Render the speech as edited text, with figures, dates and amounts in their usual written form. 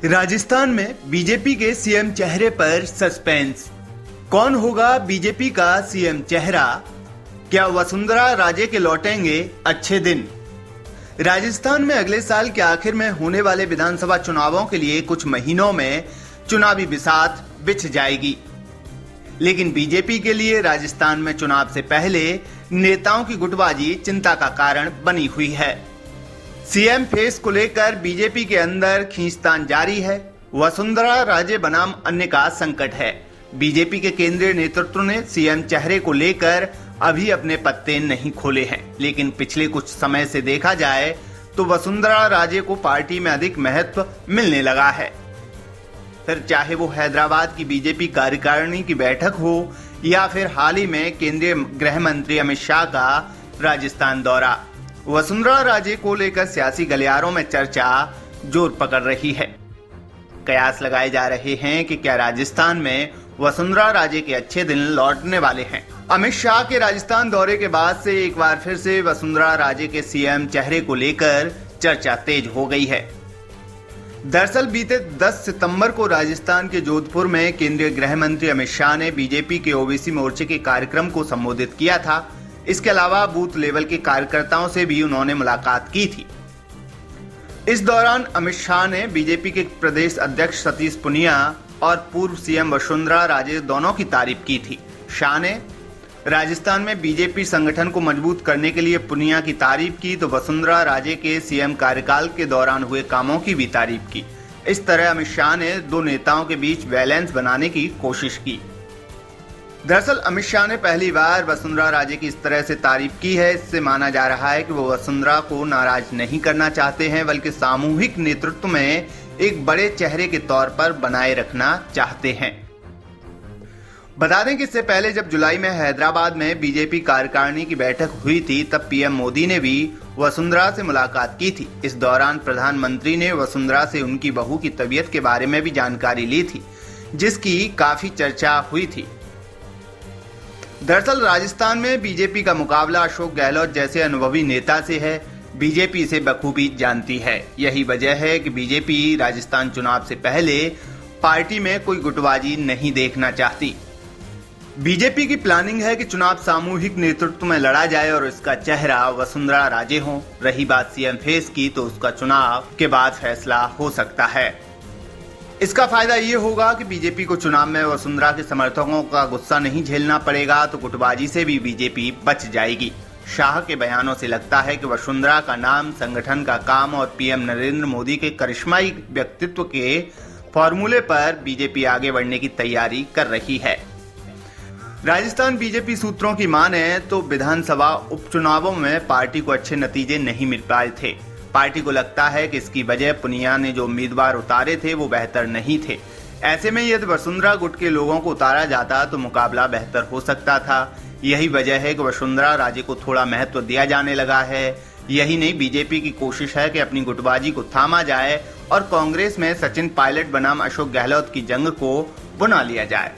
राजस्थान में बीजेपी के सीएम चेहरे पर सस्पेंस। कौन होगा बीजेपी का सीएम चेहरा? क्या वसुंधरा राजे के लौटेंगे अच्छे दिन? राजस्थान में अगले साल के आखिर में होने वाले विधानसभा चुनावों के लिए कुछ महीनों में चुनावी बिसात बिछ जाएगी, लेकिन बीजेपी के लिए राजस्थान में चुनाव से पहले नेताओं की गुटबाजी चिंता का कारण बनी हुई है। सीएम फेस को लेकर बीजेपी के अंदर खींचतान जारी है। वसुंधरा राजे बनाम अन्य का संकट है। बीजेपी के केंद्रीय नेतृत्व ने सीएम चेहरे को लेकर अभी अपने पत्ते नहीं खोले हैं, लेकिन पिछले कुछ समय से देखा जाए तो वसुंधरा राजे को पार्टी में अधिक महत्व मिलने लगा है। फिर चाहे वो हैदराबाद की बीजेपी कार्यकारिणी की बैठक हो या फिर हाल ही में केंद्रीय गृह मंत्री अमित शाह का राजस्थान दौरा, वसुंधरा राजे को लेकर सियासी गलियारों में चर्चा जोर पकड़ रही है। कयास लगाए जा रहे हैं कि क्या राजस्थान में वसुंधरा राजे के अच्छे दिन लौटने वाले हैं। अमित शाह के राजस्थान दौरे के बाद से एक बार फिर से वसुंधरा राजे के सीएम चेहरे को लेकर चर्चा तेज हो गई है। दरअसल बीते 10 सितंबर को राजस्थान के जोधपुर में केंद्रीय गृह मंत्री अमित शाह ने बीजेपी के ओबीसी मोर्चे के कार्यक्रम को संबोधित किया था। इसके अलावा बूथ लेवल के कार्यकर्ताओं से भी उन्होंने मुलाकात की थी। इस दौरान अमित शाह ने बीजेपी के प्रदेश अध्यक्ष सतीश पूनिया और पूर्व सीएम वसुंधरा राजे दोनों की तारीफ की थी। शाह ने राजस्थान में बीजेपी संगठन को मजबूत करने के लिए पूनिया की तारीफ की तो वसुंधरा राजे के सीएम कार्यकाल के दौरान हुए कामों की भी तारीफ की। इस तरह अमित शाह ने दो नेताओं के बीच बैलेंस बनाने की कोशिश की। दरअसल अमित शाह ने पहली बार वसुंधरा राजे की इस तरह से तारीफ की है। इससे माना जा रहा है कि वो वसुंधरा को नाराज नहीं करना चाहते हैं, बल्कि सामूहिक नेतृत्व में एक बड़े चेहरे के तौर पर बनाए रखना चाहते हैं। बता दें कि इससे पहले जब जुलाई में हैदराबाद में बीजेपी कार्यकारिणी की बैठक हुई थी, तब पीएम मोदी ने भी वसुंधरा से मुलाकात की थी। इस दौरान प्रधानमंत्री ने वसुंधरा से उनकी बहू की तबीयत के बारे में भी जानकारी ली थी, जिसकी काफी चर्चा हुई थी। दरअसल राजस्थान में बीजेपी का मुकाबला अशोक गहलोत जैसे अनुभवी नेता से है। बीजेपी इसे बखूबी जानती है। यही वजह है कि बीजेपी राजस्थान चुनाव से पहले पार्टी में कोई गुटबाजी नहीं देखना चाहती। बीजेपी की प्लानिंग है कि चुनाव सामूहिक नेतृत्व में लड़ा जाए और इसका चेहरा वसुंधरा राजे हो। रही बात सीएम फेस की, तो उसका चुनाव के बाद फैसला हो सकता है। इसका फायदा ये होगा कि बीजेपी को चुनाव में वसुंधरा के समर्थकों का गुस्सा नहीं झेलना पड़ेगा, तो गुटबाजी से भी बीजेपी बच जाएगी। शाह के बयानों से लगता है कि वसुंधरा का नाम, संगठन का काम और पीएम नरेंद्र मोदी के करिश्माई व्यक्तित्व के फॉर्मूले पर बीजेपी आगे बढ़ने की तैयारी कर रही है। राजस्थान बीजेपी सूत्रों की माने तो विधानसभा उपचुनावों में पार्टी को अच्छे नतीजे नहीं मिल पाए थे। पार्टी को लगता है कि इसकी वजह पूनिया ने जो उम्मीदवार उतारे थे वो बेहतर नहीं थे। ऐसे में यदि वसुंधरा गुट के लोगों को उतारा जाता तो मुकाबला बेहतर हो सकता था। यही वजह है कि वसुंधरा राजे को थोड़ा महत्व दिया जाने लगा है। यही नहीं, बीजेपी की कोशिश है कि अपनी गुटबाजी को थामा जाए और कांग्रेस में सचिन पायलट बनाम अशोक गहलोत की जंग को बुना लिया जाए।